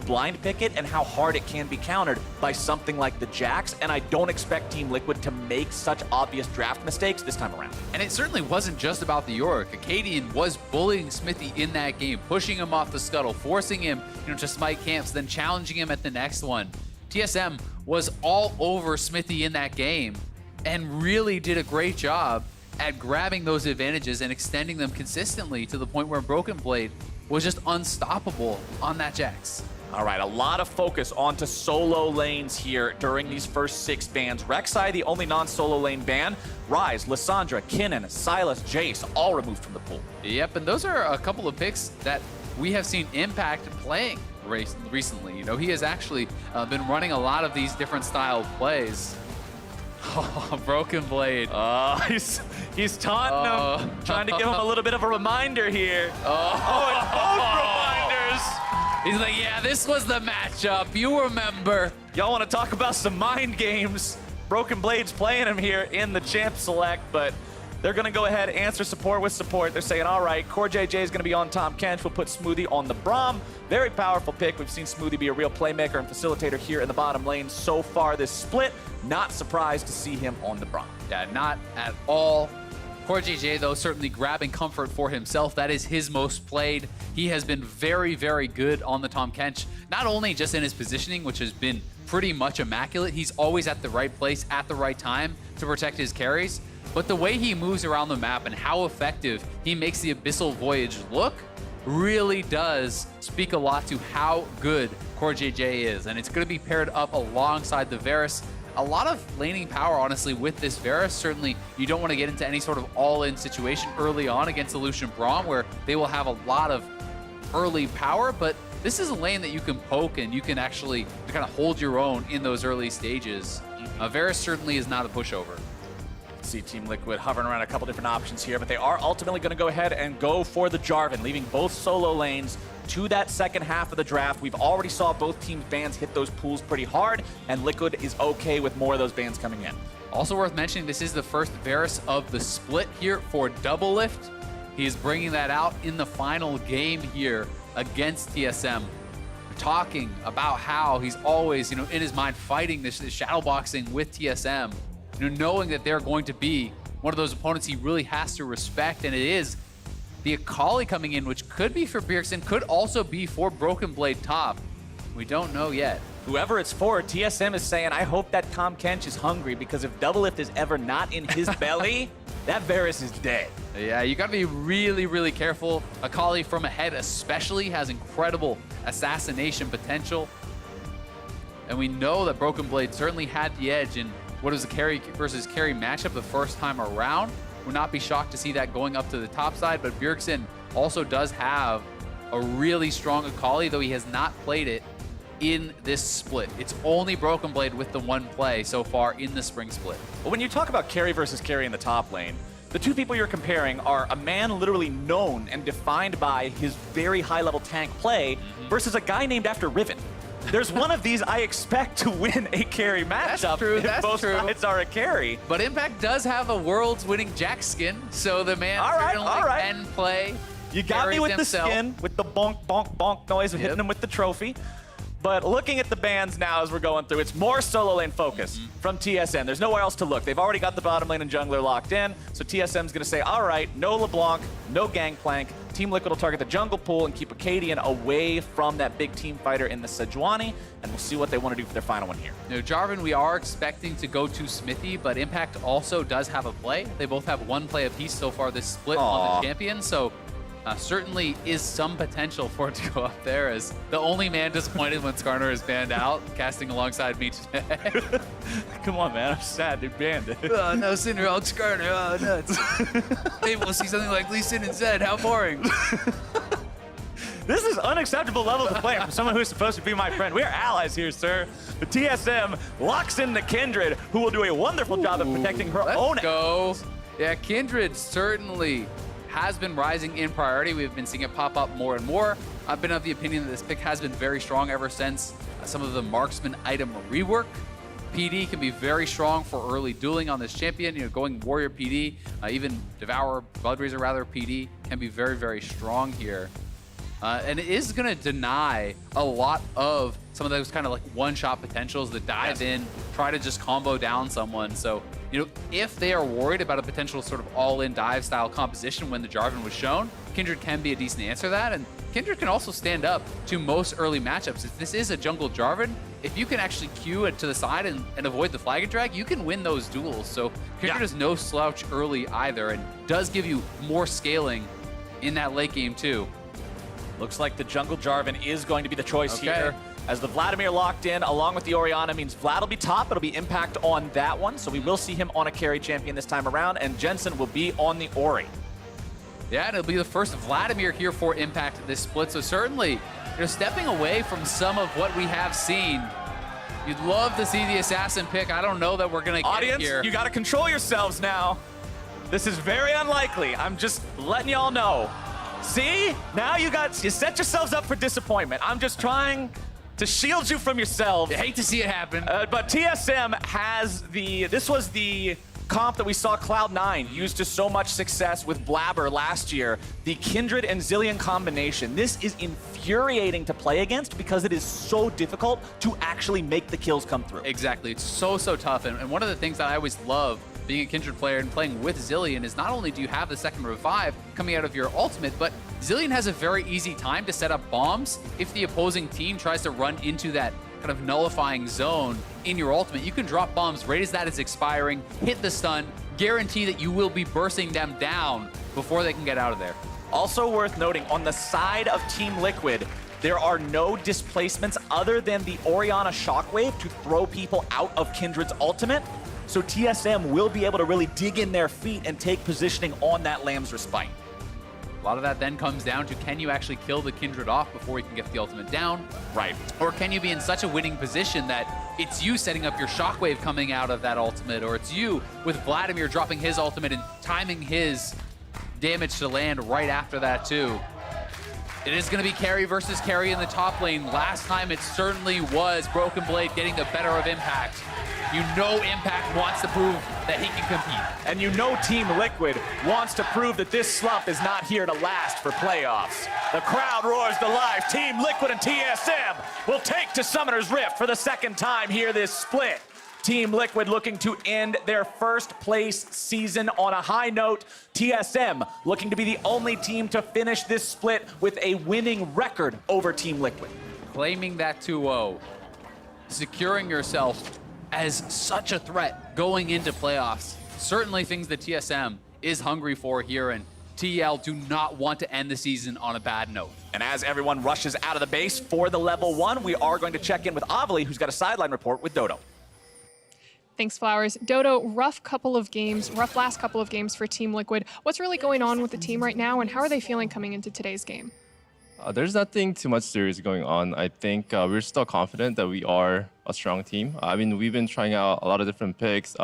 blind pick it and how hard it can be countered by something like the Jax, and I don't expect Team Liquid to make such obvious draft mistakes this time around. And it certainly wasn't just about the Yorick. Acadian was bullying Smithy in that game, pushing him off the scuttle, forcing him, to smite camps, then challenging him at the next one. TSM was all over Smithy in that game and really did a great job at grabbing those advantages and extending them consistently to the point where Broken Blade was just unstoppable on that Jax. All right, a lot of focus onto solo lanes here during these first 6 bans. Rek'Sai, the only non-solo lane ban. Ryze, Lissandra, Kinnan, Sylas, Jace, all removed from the pool. Yep, and those are a couple of picks that we have seen Impact playing recently. He has actually been running a lot of these different style plays. Oh, Broken Blade. He's taunting him, trying to give him a little bit of a reminder here. And both reminders. He's like, yeah, this was the matchup. You remember. Y'all want to talk about some mind games? Broken Blade's playing him here in the champ select, but they're going to go ahead and answer support with support. They're saying, all right, Core JJ is going to be on Tom Kench. We'll put Smoothie on the Braum. Very powerful pick. We've seen Smoothie be a real playmaker and facilitator here in the bottom lane so far this split. Not surprised to see him on the Braum. Yeah, not at all. Core JJ, though, certainly grabbing comfort for himself. That is his most played. He has been very, very good on the Tom Kench, not only just in his positioning, which has been pretty much immaculate. He's always at the right place at the right time to protect his carries. But the way he moves around the map and how effective he makes the Abyssal Voyage look really does speak a lot to how good Core JJ is. And it's going to be paired up alongside the Varus. A lot of laning power, honestly, with this Varus. Certainly, you don't want to get into any sort of all-in situation early on against the Lucian Braum, where they will have a lot of early power, but this is a lane that you can poke and you can actually kind of hold your own in those early stages. Varus certainly is not a pushover. See Team Liquid hovering around a couple different options here, but they are ultimately going to go ahead and go for the Jarvan, leaving both solo lanes to that second half of the draft. We've already saw both teams' bans hit those pools pretty hard, and Liquid is okay with more of those bans coming in. Also worth mentioning, this is the first Varus of the split here for Double Lift. He is bringing that out in the final game here against TSM. Talking about how he's always, in his mind fighting this shadow boxing with TSM. Knowing that they're going to be one of those opponents he really has to respect, and it is the Akali coming in, which could be for Bjergsen, could also be for Broken Blade top. We don't know yet. Whoever it's for, TSM is saying, I hope that Tom Kench is hungry, because if Double Lift is ever not in his belly, that Varus is dead. Yeah, you gotta be really, really careful. Akali from ahead especially has incredible assassination potential. And we know that Broken Blade certainly had the edge in what was a carry versus carry matchup the first time around. Would not be shocked to see that going up to the top side, but Bjergsen also does have a really strong Akali, though he has not played it in this split. It's only Broken Blade with the one play so far in the spring split. But when you talk about carry versus carry in the top lane, the two people you're comparing are a man literally known and defined by his very high-level tank play versus a guy named after Riven. There's one of these I expect to win a carry matchup. That's true, if both sides are a carry. But Impact does have a world's winning Jax skin, so the man can play. You got me with himself. The skin, with the bonk, bonk, bonk noise of hitting him with the trophy. But looking at the bans now as we're going through, it's more solo lane focus from TSM. There's nowhere else to look. They've already got the bottom lane and jungler locked in, so TSM's going to say, all right, no LeBlanc, no Gangplank. Team Liquid will target the jungle pool and keep Acadian away from that big team fighter in the Sejuani, and we'll see what they want to do for their final one here. Jarvan, we are expecting to go to Smithy, but Impact also does have a play. They both have one play apiece so far this split on the champion, so certainly is some potential for it to go up there, as the only man disappointed when Skarner is banned out, casting alongside me today. Come on, man. I'm sad they banned it. Oh, no, Cinderella Skarner. Oh, nuts. Maybe we'll see something like Lee Sin and Zed. How boring. This is unacceptable levels of play from someone who's supposed to be my friend. We're allies here, sir. The TSM locks in the Kindred, who will do a wonderful job of protecting her own. Let's go. Yeah, Kindred certainly has been rising in priority. We've been seeing it pop up more and more. I've been of the opinion that this pick has been very strong ever since some of the marksman item rework. PD can be very strong for early dueling on this champion. Going warrior PD, even Devourer, Bloodrazor rather PD can be very, very strong here. And it is going to deny a lot of some of those kind of like one-shot potentials that dive in, try to just combo down someone. So, you know, if they are worried about a potential sort of all-in dive style composition when the Jarvan was shown, Kindred can be a decent answer to that. And Kindred can also stand up to most early matchups. If this is a jungle Jarvan, if you can actually queue it to the side and avoid the flag and drag, you can win those duels. So Kindred is no slouch early either, and does give you more scaling in that late game too. Looks like the jungle Jarvan is going to be the choice here. As the Vladimir locked in, along with the Orianna, means Vlad will be top. It'll be Impact on that one, so we will see him on a carry champion this time around, and Jensen will be on the Ori. Yeah, and it'll be the first Vladimir here for Impact this split, so certainly, you know, stepping away from some of what we have seen. You'd love to see the Assassin pick. I don't know that we're going to get it here. Audience, you got to control yourselves now. This is very unlikely. I'm just letting y'all know. See? Now you set yourselves up for disappointment. I'm just trying to shield you from yourselves. I hate to see it happen. But TSM has this was the comp that we saw Cloud9 use to so much success with Blabber last year, the Kindred and Zilean combination. This is infuriating to play against because it is so difficult to actually make the kills come through. Exactly, it's so tough. And one of the things that I always love being a Kindred player and playing with Zilean is not only do you have the second revive coming out of your ultimate, but Zilean has a very easy time to set up bombs if the opposing team tries to run into that kind of nullifying zone in your ultimate. You can drop bombs right as that is expiring, hit the stun, guarantee that you will be bursting them down before they can get out of there. Also worth noting, on the side of Team Liquid, there are no displacements other than the Orianna Shockwave to throw people out of Kindred's ultimate. So TSM will be able to really dig in their feet and take positioning on that Lamb's Respite. A lot of that then comes down to, can you actually kill the Kindred off before you can get the ultimate down? Right. Or can you be in such a winning position that it's you setting up your Shockwave coming out of that ultimate, or it's you with Vladimir dropping his ultimate and timing his damage to land right after that too. It is going to be carry versus carry in the top lane. Last time it certainly was Broken Blade getting the better of Impact. You know Impact wants to prove that he can compete. And you know Team Liquid wants to prove that this slump is not here to last for playoffs. The crowd roars to life. Team Liquid and TSM will take to Summoner's Rift for the second time here this split. Team Liquid looking to end their first place season on a high note. TSM looking to be the only team to finish this split with a winning record over Team Liquid. Claiming that 2-0, securing yourself as such a threat going into playoffs. Certainly things that TSM is hungry for here, and TL do not want to end the season on a bad note. And as everyone rushes out of the base for the level 1, we are going to check in with Avali, who's got a sideline report with Dodo. Thanks, Flowers. Dodo, rough last couple of games for Team Liquid. What's really going on with the team right now, and how are they feeling coming into today's game? There's nothing too much serious going on. I think we're still confident that we are a strong team. I mean, we've been trying out a lot of different picks,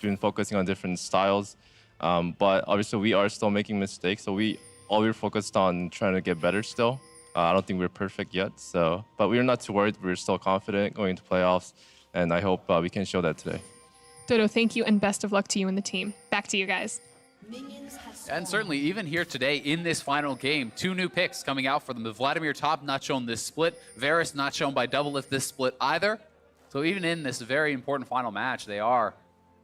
been focusing on different styles, but obviously we are still making mistakes. So we're focused on trying to get better still. I don't think we're perfect yet, but we're not too worried. We're still confident going into playoffs, and I hope we can show that today. Dodo, thank you, and best of luck to you and the team. Back to you guys. And certainly, even here today in this final game, 2 new picks coming out for them. The Vladimir top not shown this split. Varus not shown by Doublelift this split either. So even in this very important final match, they are,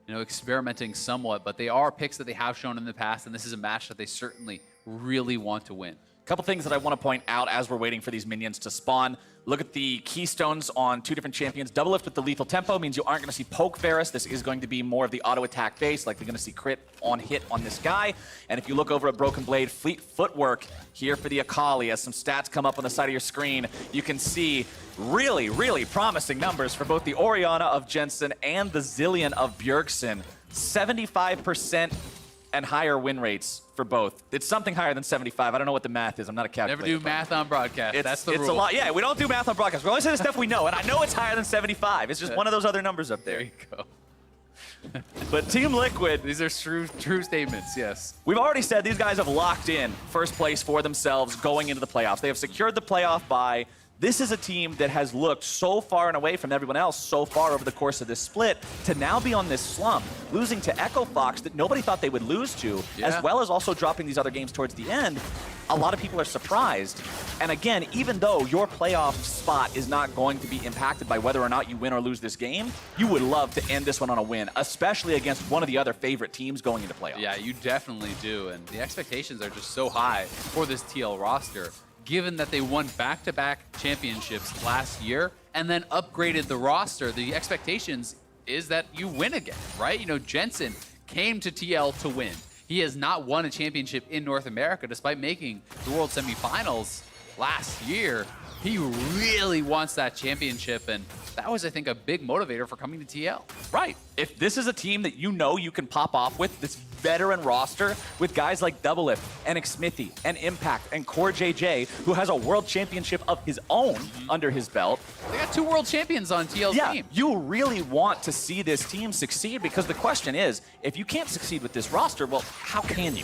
you know, experimenting somewhat, but they are picks that they have shown in the past, and this is a match that they certainly really want to win. Couple things that I want to point out as we're waiting for these minions to spawn. Look at the keystones on 2 different champions. Doublelift with the lethal tempo means you aren't going to see poke Varus. This is going to be more of the auto attack base, likely going to see crit on hit on this guy. And if you look over at Broken Blade, fleet footwork here for the Akali. As some stats come up on the side of your screen, you can see really, really promising numbers for both the Orianna of Jensen and the Zilean of Bjergsen. 75% and higher win rates for both. It's something higher than 75. I don't know what the math is. I'm not a calculator. Never do math on broadcast. That's the rule. It's a lot. Yeah, we don't do math on broadcast. We only say the stuff we know, and I know it's higher than 75. It's just one of those other numbers up there. There you go. But Team Liquid, These are true statements, yes. we've already said these guys have locked in first place for themselves going into the playoffs. They have secured the playoff bye. This is a team that has looked so far and away from everyone else so far over the course of this split to now be on this slump, losing to Echo Fox that nobody thought they would lose to, as well as also dropping these other games towards the end. A lot of people are surprised. And again, even though your playoff spot is not going to be impacted by whether or not you win or lose this game, you would love to end this one on a win, especially against one of the other favorite teams going into playoffs. Yeah, you definitely do. And the expectations are just so high for this TL roster, given that they won back-to-back championships last year and then upgraded the roster. The expectations is that you win again, right? You know, Jensen came to TL to win. He has not won a championship in North America despite making the World Semifinals last year. He really wants that championship, and that was, I think, a big motivator for coming to TL. Right. If this is a team that you know you can pop off with, this veteran roster with guys like Doublelift and Xmithy and Impact and Core JJ, who has a world championship of his own under his belt. They got 2 world champions on TL's team. You really want to see this team succeed, because the question is, if you can't succeed with this roster, well, how can you?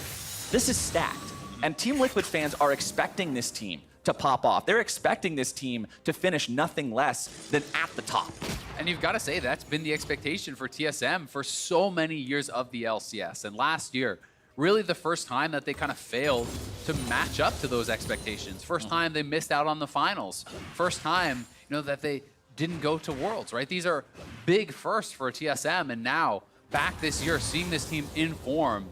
This is stacked. And Team Liquid fans are expecting this team to pop off. They're expecting this team to finish nothing less than at the top. And you've got to say that's been the expectation for TSM for so many years of the LCS. And last year, really the first time that they kind of failed to match up to those expectations. First time they missed out on the finals. First time, you know, that they didn't go to Worlds, right? These are big firsts for TSM, and now back this year, seeing this team in form,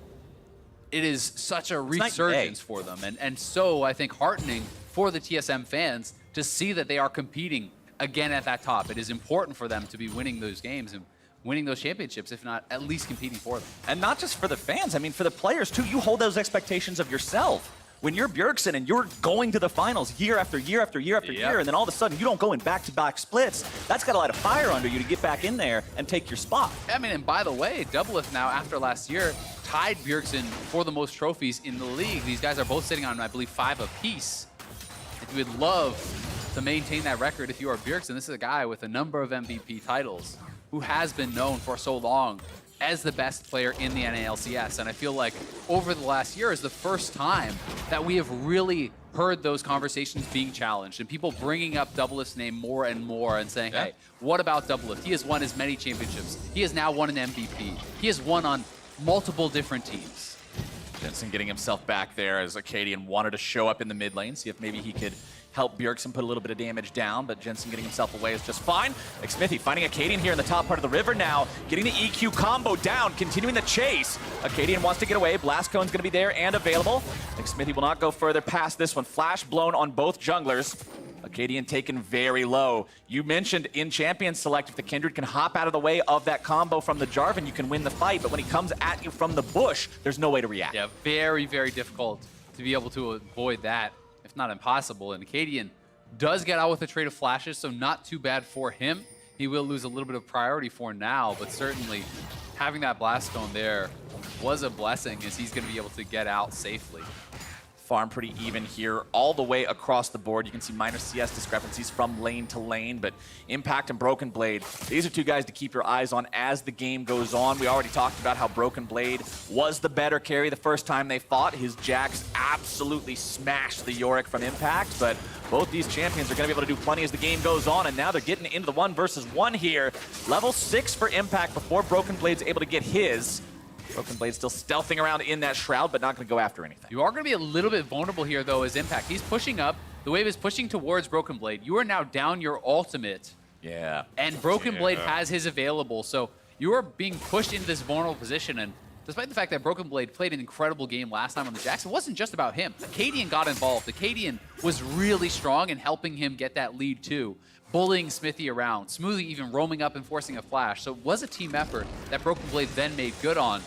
it is such a resurgence for them, and so I think heartening for the TSM fans to see that they are competing again at that top. It is important for them to be winning those games and winning those championships, if not at least competing for them. And not just for the fans, I mean for the players too. You hold those expectations of yourself. When you're Bjergsen and you're going to the finals year after year after year after year, and then all of a sudden you don't go in back-to-back splits, that's got to light a fire under you to get back in there and take your spot. I mean, and by the way, Doublelift now, after last year, tied Bjergsen for the most trophies in the league. These guys are both sitting on, I believe, 5 apiece. If you would love to maintain that record if you are Bjergsen, this is a guy with a number of MVP titles who has been known for so long as the best player in the NALCS. And I feel like over the last year is the first time that we have really heard those conversations being challenged and people bringing up Doublelift's name more and more and saying, hey, what about Doublelift? He has won as many championships. He has now won an MVP. He has won on multiple different teams. Jensen getting himself back there as Acadian wanted to show up in the mid lane, see if maybe he could help Bjergsen put a little bit of damage down, but Jensen getting himself away is just fine. Xmithy finding Acadian here in the top part of the river now, getting the EQ combo down, continuing the chase. Acadian wants to get away. Blast Cone's going to be there and available. Xmithy will not go further past this one. Flash blown on both junglers. Acadian taken very low. You mentioned in Champions Select, if the Kindred can hop out of the way of that combo from the Jarvan, you can win the fight, but when he comes at you from the bush, there's no way to react. Yeah, very, very difficult to be able to avoid that, if not impossible. And Acadian does get out with a trade of flashes, so not too bad for him. He will lose a little bit of priority for now, but certainly having that Blast Cone there was a blessing as he's going to be able to get out safely. Farm pretty even here all the way across the board. You can see minor CS discrepancies from lane to lane, but Impact and Broken Blade, these are 2 guys to keep your eyes on as the game goes on. We already talked about how Broken Blade was the better carry the first time they fought. His Jax absolutely smashed the Yorick from Impact, but both these champions are going to be able to do plenty as the game goes on, and now they're getting into the 1 versus 1 here. Level 6 for Impact before Broken Blade's able to get his. Broken Blade still stealthing around in that Shroud, but not going to go after anything. You are going to be a little bit vulnerable here, though, as Impact. He's pushing up. The wave is pushing towards Broken Blade. You are now down your ultimate. Yeah. And Broken Blade has his available, so you are being pushed into this vulnerable position. And despite the fact that Broken Blade played an incredible game last time on the Jax, it wasn't just about him. Acadian got involved. Acadian was really strong in helping him get that lead, too. Bullying Xmithy around, Smoothie even roaming up and forcing a flash. So it was a team effort that Broken Blade then made good on.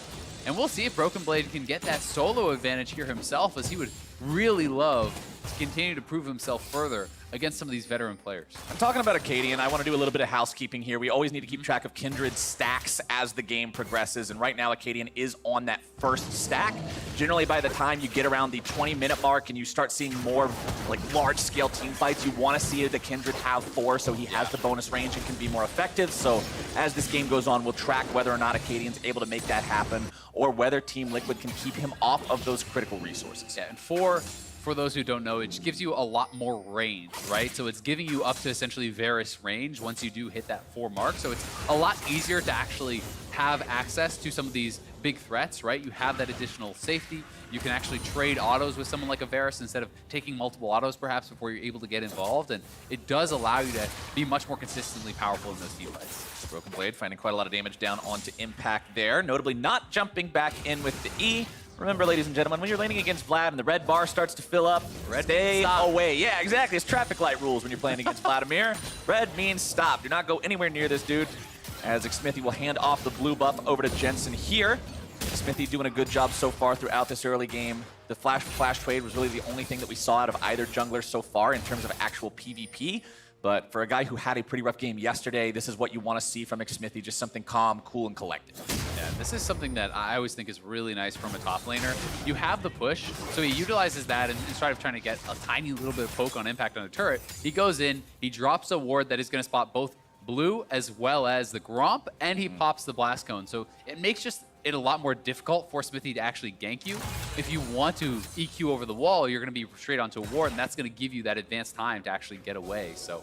And we'll see if Broken Blade can get that solo advantage here himself, as he would really love to continue to prove himself further against some of these veteran players. I'm talking about Acadian. I want to do a little bit of housekeeping here. We always need to keep track of Kindred stacks as the game progresses, and right now Acadian is on that first stack. Generally, by the time you get around the 20-minute mark and you start seeing more like large-scale team fights, you want to see the Kindred have 4, so he has the bonus range and can be more effective. So as this game goes on, we'll track whether or not Acadian's able to make that happen, or whether Team Liquid can keep him off of those critical resources. Yeah, and for for those who don't know, it just gives you a lot more range, right? So it's giving you up to essentially Varus range once you do hit that 4 mark. So it's a lot easier to actually have access to some of these big threats, right? You have that additional safety. You can actually trade autos with someone like a Varus instead of taking multiple autos perhaps before you're able to get involved. And it does allow you to be much more consistently powerful in those team fights. Broken Blade finding quite a lot of damage down onto Impact there, notably not jumping back in with the E. Remember, ladies and gentlemen, when you're laning against Vlad and the red bar starts to fill up, stay away. Yeah, exactly. It's traffic light rules when you're playing against Vladimir. Red means stop. Do not go anywhere near this dude. As Smithy will hand off the blue buff over to Jensen here. Smithy doing a good job so far throughout this early game. The flash trade was really the only thing that we saw out of either jungler so far in terms of actual PvP. But for a guy who had a pretty rough game yesterday, this is what you want to see from Smithy, just something calm, cool, and collected. Yeah, this is something that I always think is really nice from a top laner. You have the push, so he utilizes that and instead of trying to get a tiny little bit of poke on Impact on a turret, he goes in, he drops a ward that is going to spot both blue as well as the Gromp, and he pops the Blast Cone. So it makes it a lot more difficult for Smithy to actually gank you. If you want to EQ over the wall, you're going to be straight onto a ward, and that's going to give you that advanced time to actually get away. So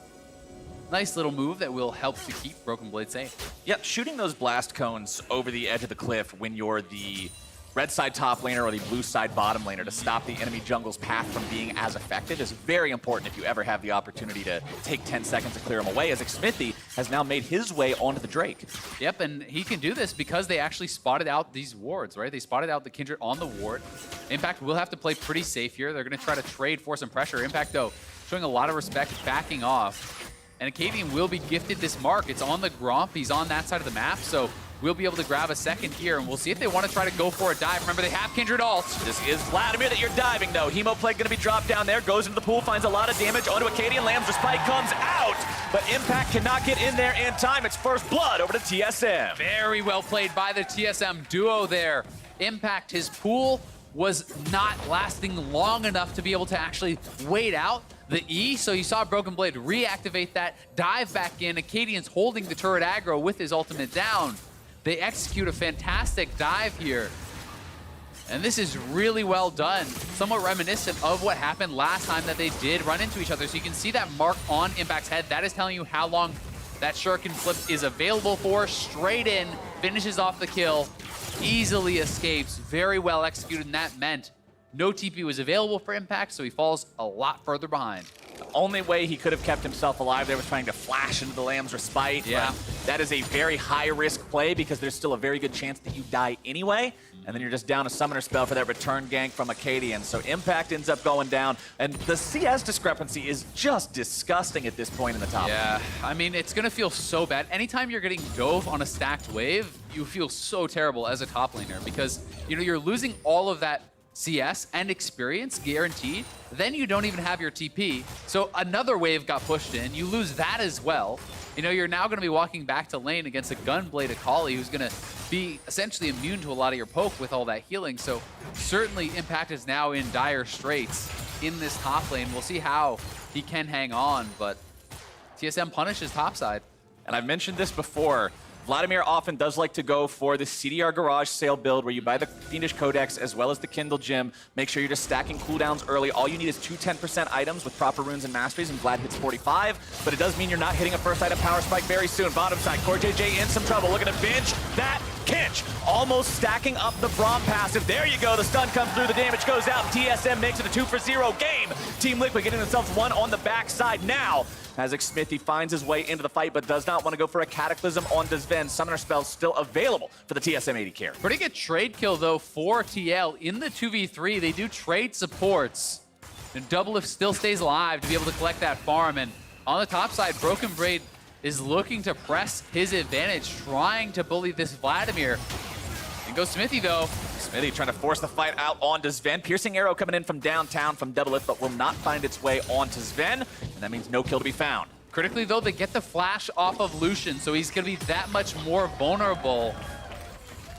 nice little move that will help to keep Broken Blade safe. Yep, shooting those blast cones over the edge of the cliff when you're the red side top laner or the blue side bottom laner to stop the enemy jungle's path from being as effective is very important if you ever have the opportunity to take 10 seconds to clear him away, as Smithy has now made his way onto the Drake. Yep, and he can do this because they actually spotted out these wards, right? They spotted out the Kindred on the ward. Impact will have to play pretty safe here. They're going to try to trade for some pressure. Impact, though, showing a lot of respect, backing off. And Acadian will be gifted this mark. It's on the Gromp. He's on that side of the map, so we'll be able to grab a second here, and we'll see if they want to try to go for a dive. Remember, they have Kindred ult. This is Vladimir that you're diving, though. Hemoplague going to be dropped down there, goes into the pool, finds a lot of damage onto Acadian. Lambs, the spike comes out, but Impact cannot get in there in time. It's first blood over to TSM. Very well played by the TSM duo there. Impact, his pool was not lasting long enough to be able to actually wait out the E, so you saw Broken Blade reactivate that, dive back in. Acadian's holding the turret aggro with his ultimate down. They execute a fantastic dive here. And this is really well done. Somewhat reminiscent of what happened last time that they did run into each other. So you can see that mark on Impact's head. That is telling you how long that shuriken flip is available for. Straight in, finishes off the kill, easily escapes. Very well executed, and that meant no TP was available for Impact, so he falls a lot further behind. The only way he could have kept himself alive there was trying to flash into the Lamb's Respite. Yeah. That is a very high-risk play because there's still a very good chance that you die anyway, and then you're just down a summoner spell for that return gank from Acadian. So Impact ends up going down, and the CS discrepancy is just disgusting at this point in the top. Yeah, I mean, it's going to feel so bad. Anytime you're getting dove on a stacked wave, you feel so terrible as a top laner because, you know, you're losing all of that CS and experience guaranteed, then you don't even have your TP. So another wave got pushed in, you lose that as well. You know, you're now going to be walking back to lane against a Gunblade Akali who's going to be essentially immune to a lot of your poke with all that healing. So certainly Impact is now in dire straits in this top lane. We'll see how he can hang on, but TSM punishes topside. And I've mentioned this before, Vladimir often does like to go for the CDR Garage sale build where you buy the Fiendish Codex as well as the Kindle Gem. Make sure you're just stacking cooldowns early. All you need is 2 10% items with proper runes and masteries, and Vlad hits 45. But it does mean you're not hitting a first item power spike very soon. Bottom side, Core JJ in some trouble. Looking to binge that Kinch. Almost stacking up the Braum passive. There you go. The stun comes through. The damage goes out. TSM makes it a 2-for-0 game. Team Liquid getting themselves one on the backside now. As Smithy finds his way into the fight, but does not want to go for a Cataclysm on Desven. Summoner spell still available for the TSM 80 carry. Pretty good trade kill, though, for TL. In the 2v3, they do trade supports. And Doublelift still stays alive to be able to collect that farm. And on the top side, Broken Blade is looking to press his advantage, trying to bully this Vladimir. And goes Smithy, though. Smithy trying to force the fight out onto Sven. Piercing arrow coming in from downtown from Doublelift, but will not find its way onto Sven. And that means no kill to be found. Critically, though, they get the flash off of Lucian, so he's going to be that much more vulnerable.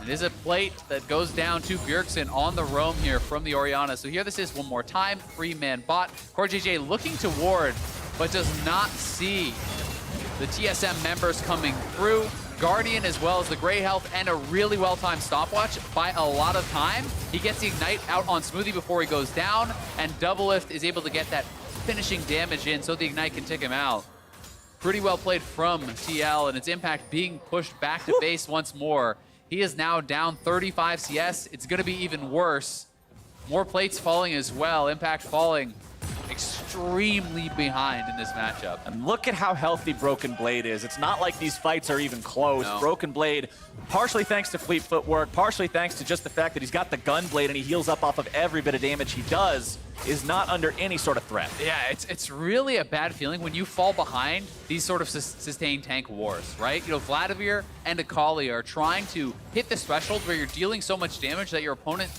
It is a plate that goes down to Bjergsen on the roam here from the Orianna. So here this is one more time. 3-man bot. Core JJ looking to ward, but does not see the TSM members coming through. Guardian as well as the Grey Health and a really well-timed stopwatch by a lot of time. He gets the Ignite out on Smoothie before he goes down, and Doublelift is able to get that finishing damage in so the Ignite can take him out. Pretty well played from TL, and its Impact being pushed back to base once more. He is now down 35 CS. It's going to be even worse. More plates falling as well. Impact falling extremely behind in this matchup. And look at how healthy Broken Blade is. It's not like these fights are even close. No. Broken Blade, partially thanks to fleet footwork, partially thanks to just the fact that he's got the gun blade and he heals up off of every bit of damage he does, is not under any sort of threat. Yeah, it's really a bad feeling when you fall behind these sort of sustained tank wars, right? You know, Vladimir and Akali are trying to hit this threshold where you're dealing so much damage that your opponent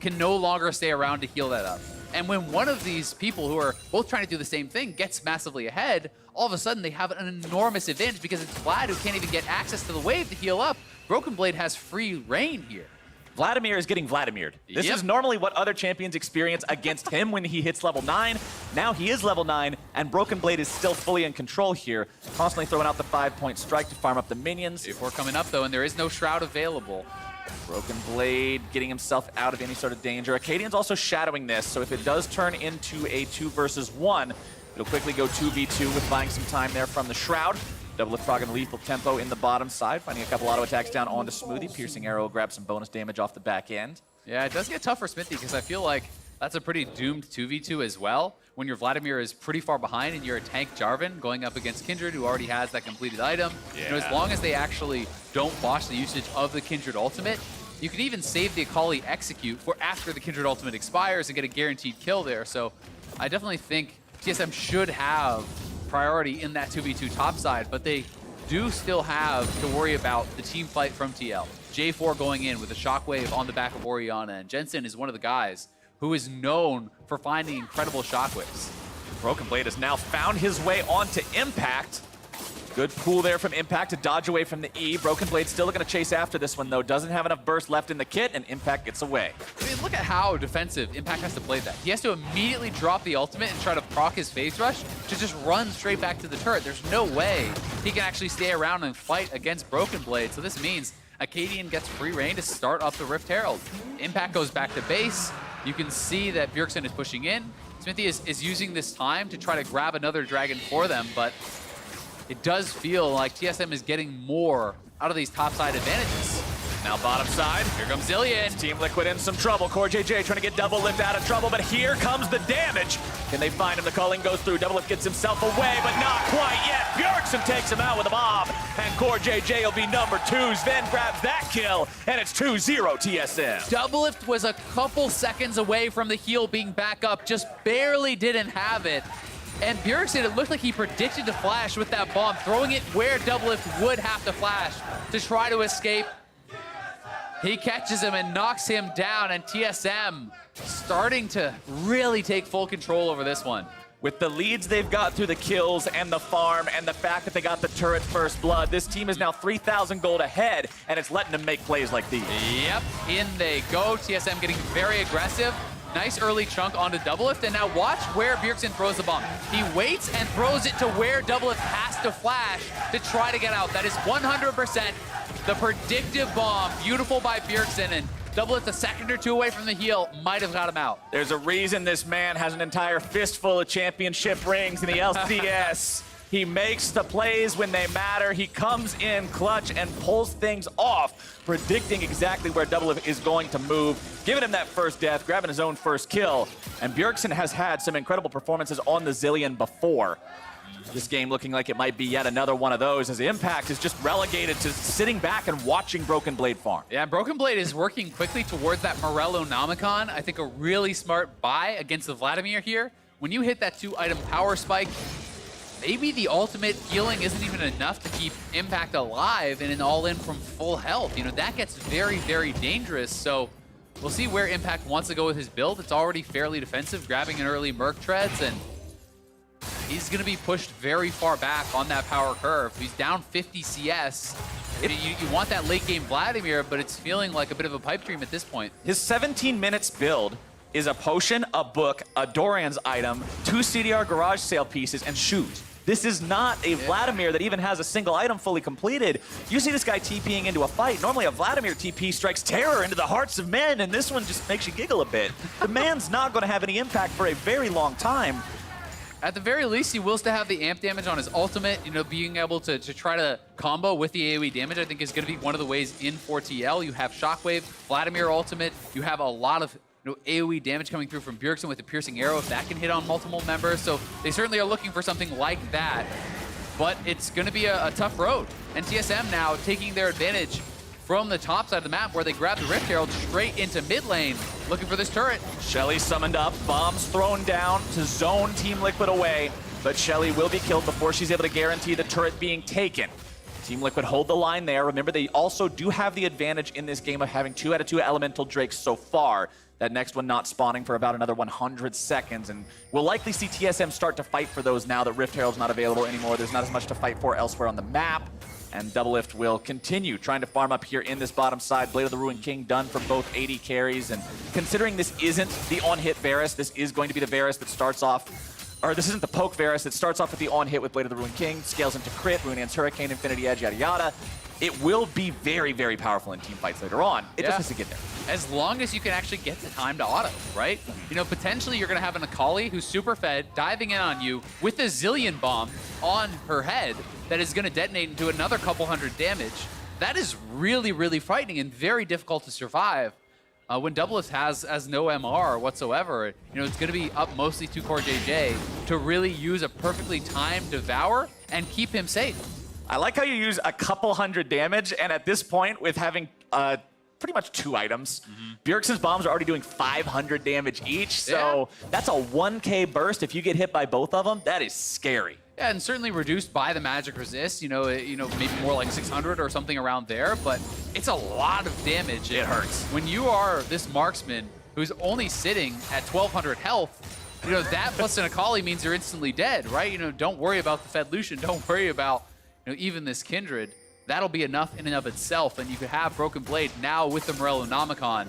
can no longer stay around to heal that up. And when one of these people who are both trying to do the same thing gets massively ahead, all of a sudden they have an enormous advantage because it's Vlad who can't even get access to the wave to heal up. Broken Blade has free reign here. Vladimir is getting Vladimired. This Yep. is normally what other champions experience against him when he hits level 9. Now he is level 9, and Broken Blade is still fully in control here, constantly throwing out the 5-point strike to farm up the minions. Before coming up though, and there is no Shroud available. Broken Blade getting himself out of any sort of danger. Acadian's also shadowing this, so if it does turn into a 2 versus 1, it'll quickly go 2v2 with buying some time there from the Shroud. Double Frog and lethal tempo in the bottom side, finding a couple auto attacks down onto Smoothie. Piercing Arrow grabs some bonus damage off the back end. Yeah, it does get tough for Smithy because I feel like that's a pretty doomed 2v2 as well. When your Vladimir is pretty far behind and you're a tank Jarvan going up against Kindred, who already has that completed item. You know, as long as they actually don't botch the usage of the Kindred ultimate, you can even save the Akali execute for after the Kindred ultimate expires and get a guaranteed kill there. So I definitely think TSM should have priority in that 2v2 top side, but they do still have to worry about the team fight from TL. J4 going in with a shockwave on the back of Orianna, and Jensen is one of the guys who is known for finding incredible shockwaves. Broken Blade has now found his way onto Impact. Good pull there from Impact to dodge away from the E. Broken Blade still looking to chase after this one, though. Doesn't have enough burst left in the kit, and Impact gets away. I mean, look at how defensive Impact has to play that. He has to immediately drop the ultimate and try to proc his phase rush to just run straight back to the turret. There's no way he can actually stay around and fight against Broken Blade. So this means Acadian gets free reign to start up the Rift Herald. Impact goes back to base. You can see that Bjergsen is pushing in. Smithy is using this time to try to grab another dragon for them, but it does feel like TSM is getting more out of these topside advantages. Now bottom side, Here comes Zillion. Team Liquid in some trouble. CoreJJ trying to get Doublelift out of trouble, but here comes the damage. Can they find him? The culling goes through. Doublelift gets himself away, but not quite yet. Bjergsen takes him out with a bomb, and CoreJJ will be number 2. Sven grabs that kill, and it's 2-0 TSM. Doublelift was a couple seconds away from the heal being back up, just barely didn't have it. And Bjergsen, it looked like he predicted to flash with that bomb, throwing it where Doublelift would have to flash to try to escape. He catches him and knocks him down, and TSM starting to really take full control over this one. With the leads they've got through the kills and the farm and the fact that they got the turret first blood, this team is now 3,000 gold ahead, and it's letting them make plays like these. Yep, in they go. TSM getting very aggressive. Nice early chunk onto Doublelift, and now watch where Bjergsen throws the bomb. He waits and throws it to where Doublelift has to flash to try to get out. That is 100% the predictive bomb. Beautiful by Bjergsen, and Doublelift a second or two away from the heal might have got him out. There's a reason this man has an entire fistful of championship rings in the LCS. He makes the plays when they matter. He comes in clutch and pulls things off, predicting exactly where Doublelift is going to move, giving him that first death, grabbing his own first kill. And Bjergsen has had some incredible performances on the Zillion before. This game looking like it might be yet another one of those, as Impact is just relegated to sitting back and watching Broken Blade farm. Yeah, Broken Blade is working quickly towards that Morello Nomicon. I think a really smart buy against the Vladimir here. When you hit that 2-item power spike, maybe the ultimate healing isn't even enough to keep Impact alive and an all-in from full health. You know, that gets very, very dangerous. So we'll see where Impact wants to go with his build. It's already fairly defensive, grabbing an early Merc Treads, and he's going to be pushed very far back on that power curve. He's down 50 CS. You want that late game Vladimir, but it's feeling like a bit of a pipe dream at this point. His 17 minutes build is a potion, a book, a Doran's item, 2 CDR garage sale pieces, and shoes. This is not a Vladimir that even has a single item fully completed. You see this guy TPing into a fight. Normally a Vladimir TP strikes terror into the hearts of men, and this one just makes you giggle a bit. The man's not going to have any impact for a very long time. At the very least, he will still have the amp damage on his ultimate. You know, being able to try to combo with the AoE damage, I think is going to be one of the ways in for TL. You have Shockwave, Vladimir ultimate. You have a lot of AoE damage coming through from Bjergsen with the piercing arrow, if that can hit on multiple members. So they certainly are looking for something like that. But it's going to be a tough road. And TSM now taking their advantage from the top side of the map where they grab the Rift Herald straight into mid lane, looking for this turret. Shelly summoned up, bombs thrown down to zone Team Liquid away, but Shelly will be killed before she's able to guarantee the turret being taken. Team Liquid hold the line there. Remember, they also do have the advantage in this game of having 2 out of 2 Elemental Drakes so far. That next one not spawning for about another 100 seconds, and we'll likely see TSM start to fight for those now that Rift Herald's not available anymore. There's not as much to fight for elsewhere on the map, and Doublelift will continue trying to farm up here in this bottom side. Blade of the Ruined King done for both AD carries, and considering this isn't the on-hit Varus, this is going to be the Varus that starts off, or this isn't the poke Varus that starts off with the on-hit with Blade of the Ruined King, scales into crit, Ruinance Hurricane, Infinity Edge, yada yada. It will be very, very powerful in team fights later on. It just has to get there. As long as you can actually get the time to auto, right? You know, potentially you're going to have an Akali who's super fed, diving in on you with a zillion bomb on her head that is going to detonate into another couple hundred damage. That is really, really frightening and very difficult to survive. When Doublelift has no MR whatsoever, you know, it's going to be up mostly to Core JJ to really use a perfectly timed Devour and keep him safe. I like how you use a couple hundred damage, and at this point, with having pretty much 2 items, Bjergsen's bombs are already doing 500 damage each, so that's a 1k burst. If you get hit by both of them, that is scary. Yeah, and certainly reduced by the magic resist, you know, maybe more like 600 or something around there, but it's a lot of damage. It hurts. When you are this marksman who's only sitting at 1200 health, you know, that plus an Akali means you're instantly dead, right? You know, don't worry about the Fed Lucian, don't worry about, you know, even this Kindred. That'll be enough in and of itself, and you could have Broken Blade now with the Morellonomicon.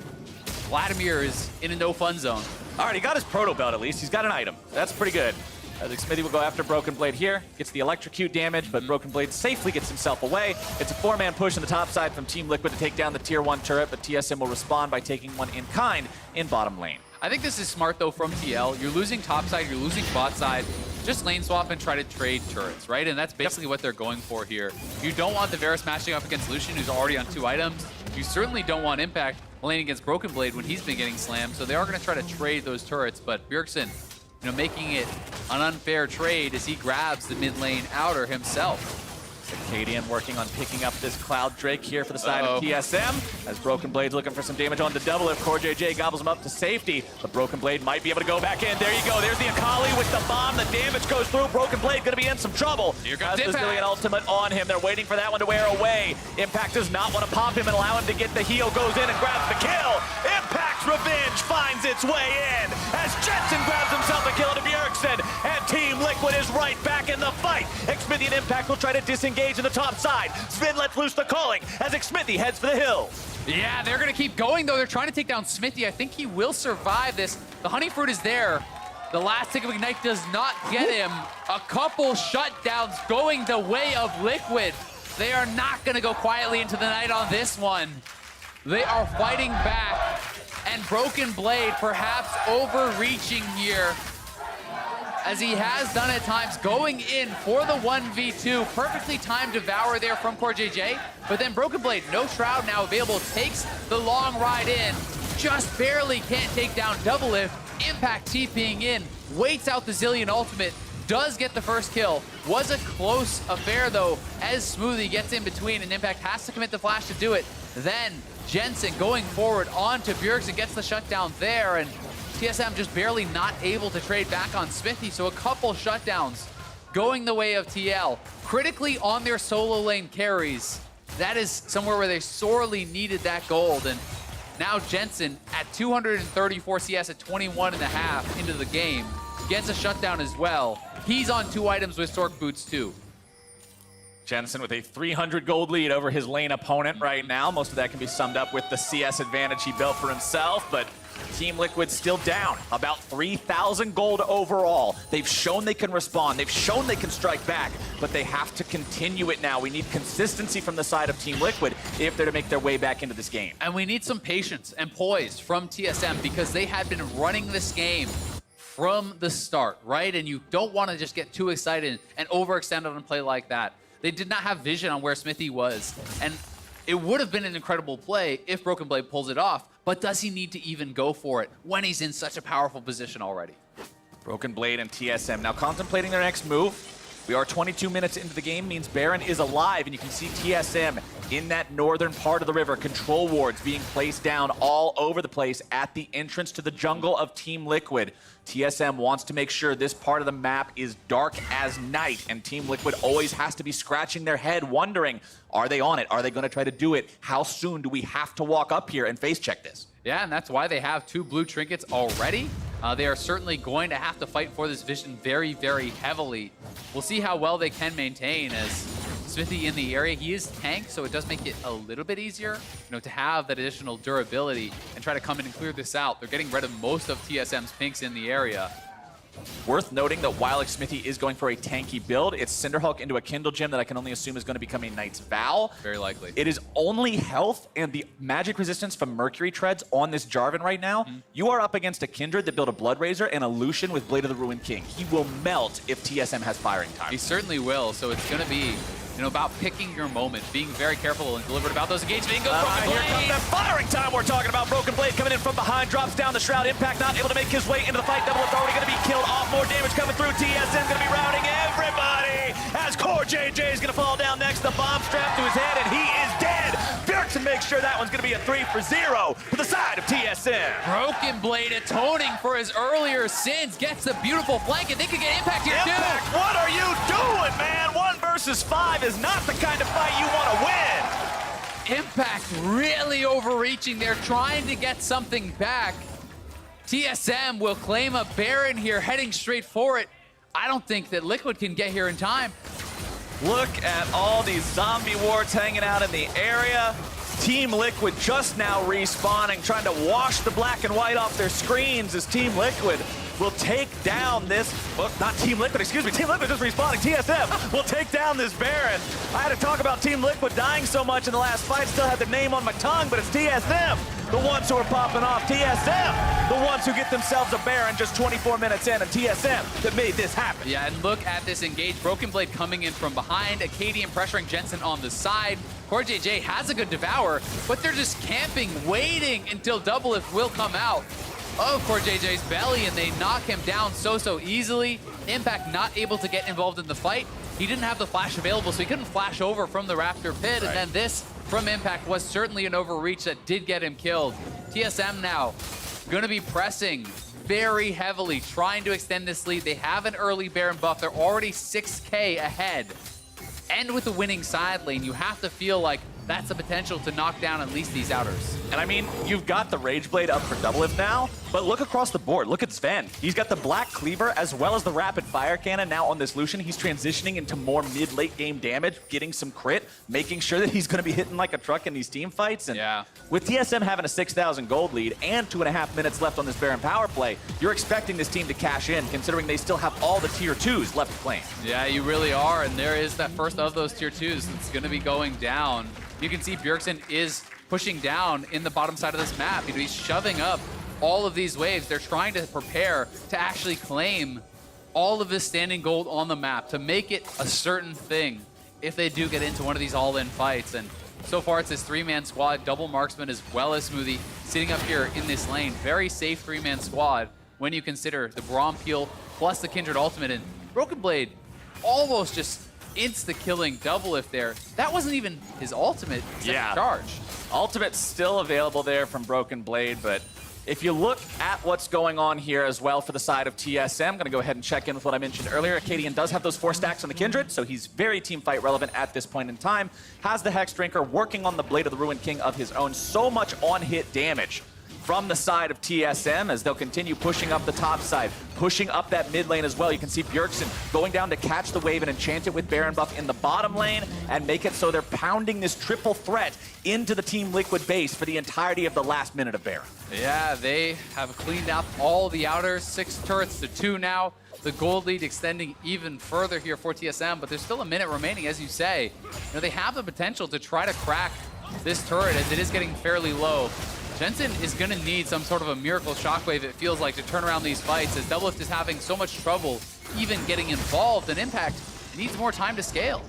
Vladimir is in a no-fun zone. All right, he got his Proto Belt at least. He's got an item. That's pretty good. I think Smithy will go after Broken Blade here. Gets the electrocute damage, but Broken Blade safely gets himself away. It's a 4-man push on the top side from Team Liquid to take down the Tier 1 turret, but TSM will respond by taking one in kind in bottom lane. I think this is smart, though, from TL. You're losing top side, you're losing bot side. Just lane swap and try to trade turrets, right? And that's basically what they're going for here. You don't want the Varus matching up against Lucian, who's already on 2 items. You certainly don't want Impact laning against Broken Blade when he's been getting slammed. So they are going to try to trade those turrets, but Bjergsen, you know, making it an unfair trade as he grabs the mid lane outer himself. Acadian working on picking up this Cloud Drake here for the side of TSM. As Broken Blade's looking for some damage on the double. If Core JJ gobbles him up to safety, but Broken Blade might be able to go back in. There you go. There's the Akali with the bomb. The damage goes through. Broken Blade going to be in some trouble. Here comes There's Impact. an ultimate on him. They're waiting for that one to wear away. Impact does not want to pop him and allow him to get the heal. Goes in and grabs the kill. Impact's revenge finds its way in as Jensen grabs himself a kill to Bjergsen, and Team Liquid is right back in the fight. Xmithy and Impact will try to disengage in the top side. Sven lets loose the calling as Xmithy heads for the hill. Yeah, they're going to keep going, though. They're trying to take down Smithy. I think he will survive this. The Honey Fruit is there. The last tick of Ignite does not get him. A couple shutdowns going the way of Liquid. They are not going to go quietly into the night on this one. They are fighting back. And Broken Blade perhaps overreaching here, as he has done at times, going in for the 1v2. Perfectly timed Devour there from Core JJ, but then Broken Blade, no Shroud now available, takes the long ride in, just barely can't take down Doublelift. Impact TPing in, waits out the Zillion ultimate, does get the first kill. Was a close affair, though, as Smoothie gets in between, and Impact has to commit the flash to do it. Then Jensen going forward onto Bjergsen, gets the shutdown there, and TSM just barely not able to trade back on Smithy, so a couple shutdowns going the way of TL. Critically on their solo lane carries, that is somewhere where they sorely needed that gold, and now Jensen at 234 CS at 21.5 into the game, gets a shutdown as well. He's on 2 items with Sork Boots too. Jensen with a 300 gold lead over his lane opponent right now. Most of that can be summed up with the CS advantage he built for himself, but Team Liquid still down about 3,000 gold overall. They've shown they can respond. They've shown they can strike back, but they have to continue it now. We need consistency from the side of Team Liquid if they're to make their way back into this game. And we need some patience and poise from TSM because they had been running this game from the start, right? And you don't want to just get too excited and overextend on a play like that. They did not have vision on where Smithy was. And it would have been an incredible play if Broken Blade pulls it off, but does he need to even go for it when he's in such a powerful position already? Broken Blade and TSM now contemplating their next move. We are 22 minutes into the game, means Baron is alive, and you can see TSM in that northern part of the river. Control wards being placed down all over the place at the entrance to the jungle of Team Liquid. TSM wants to make sure this part of the map is dark as night, and Team Liquid always has to be scratching their head, wondering, are they on it? Are they going to try to do it? How soon do we have to walk up here and face check this? Yeah, and that's why they have 2 blue trinkets already. They are certainly going to have to fight for this vision very, very heavily. We'll see how well they can maintain as Smithy in the area. He is tanked, so it does make it a little bit easier, to have that additional durability and try to come in and clear this out. They're getting rid of most of TSM's pinks in the area. Worth noting that while Smithy is going for a tanky build, it's Cinderhulk into a Kindle Gem that I can only assume is going to become a Knight's Vow. Very likely. It is only health and the magic resistance from Mercury Treads on this Jarvan right now. You are up against a Kindred that built a Blood Razor and a Lucian with Blade of the Ruined King. He will melt if TSM has firing time. He certainly will, so it's going to be about picking your moment, being very careful and deliberate about those engagements. Broken Here Blade! comes that firing time we're talking about. Broken Blade coming in from behind, drops down the Shroud. Impact not able to make his way into the fight. Double Authority going to be killed off. More damage coming through. TSM going to be routing everybody as Core JJ is going to fall down next. The bomb strapped to his head, and he is dead. Bjergsen makes sure that one's going to be a 3-for-0 for the side of TSM. Broken Blade atoning for his earlier sins, gets the beautiful flank, and they could get Impact here Impact, too. what are you doing, man? 1 versus 5 is not the kind of fight you want to win. Impact really overreaching there, trying to get something back. TSM will claim a Baron here, heading straight for it. I don't think that Liquid can get here in time. Look at all these zombie wards hanging out in the area. Team Liquid just now respawning, trying to wash the black and white off their screens as Team Liquid will take down this, well, not Team Liquid, excuse me, Team Liquid just respawning, TSM will take down this Baron. I had to talk about Team Liquid dying so much in the last fight, still had their name on my tongue, but it's TSM, the ones who are popping off. TSM, the ones who get themselves a Baron just 24 minutes in, and TSM that made this happen. Yeah, and look at this engage. Broken Blade coming in from behind, Acadian pressuring Jensen on the side. Core JJ has a good Devour, but they're just camping, waiting until Doublelift will come out of Core JJ's belly, and they knock him down so easily. Impact not able to get involved in the fight. He didn't have the flash available, so he couldn't flash over from the Raptor pit, and then this from Impact was certainly an overreach that did get him killed. TSM now gonna be pressing very heavily, trying to extend this lead. They have an early Baron buff. They're already 6K ahead. And with the winning side lane, you have to feel like that's the potential to knock down at least these outers. And I mean, you've got the Rage Blade up for Doublelift now, but look across the board. Look at Sven. He's got the Black Cleaver as well as the Rapid Fire Cannon now on this Lucian. He's transitioning into more mid-late game damage, getting some crit, making sure that he's going to be hitting like a truck in these team fights. And with TSM having a 6,000 gold lead and 2.5 minutes left on this Baron power play, you're expecting this team to cash in, considering they still have all the tier 2s left to claim. Yeah, you really are, and there is that first of those tier 2s that's going to be going down. You can see Bjergsen is pushing down in the bottom side of this map. He's shoving up all of these waves. They're trying to prepare to actually claim all of this standing gold on the map to make it a certain thing if they do get into one of these all-in fights. And so far, it's this 3-man squad, double marksman as well as Smoothie sitting up here in this lane. Very safe 3-man squad when you consider the Braum Peel plus the Kindred ultimate. And Broken Blade almost just insta-killing Doublelift there. That wasn't even his ultimate charge. Ultimate's still available there from Broken Blade, but if you look at what's going on here as well for the side of TSM, I'm going to go ahead and check in with what I mentioned earlier. Acadian does have those 4 stacks on the Kindred, so he's very team fight relevant at this point in time. Has the Hex Drinker working on the Blade of the Ruined King of his own. So much on-hit damage from the side of TSM as they'll continue pushing up the top side, pushing up that mid lane as well. You can see Bjergsen going down to catch the wave and enchant it with Baron buff in the bottom lane and make it so they're pounding this triple threat into the Team Liquid base for the entirety of the last minute of Baron. Yeah, they have cleaned up all the outers, 6 turrets to 2 now. The gold lead extending even further here for TSM, but there's still a minute remaining, as you say. You know, they have the potential to try to crack this turret as it is getting fairly low. Jensen is going to need some sort of a miracle shockwave, it feels like, to turn around these fights, as Doublelift is having so much trouble even getting involved, and Impact needs more time to scale.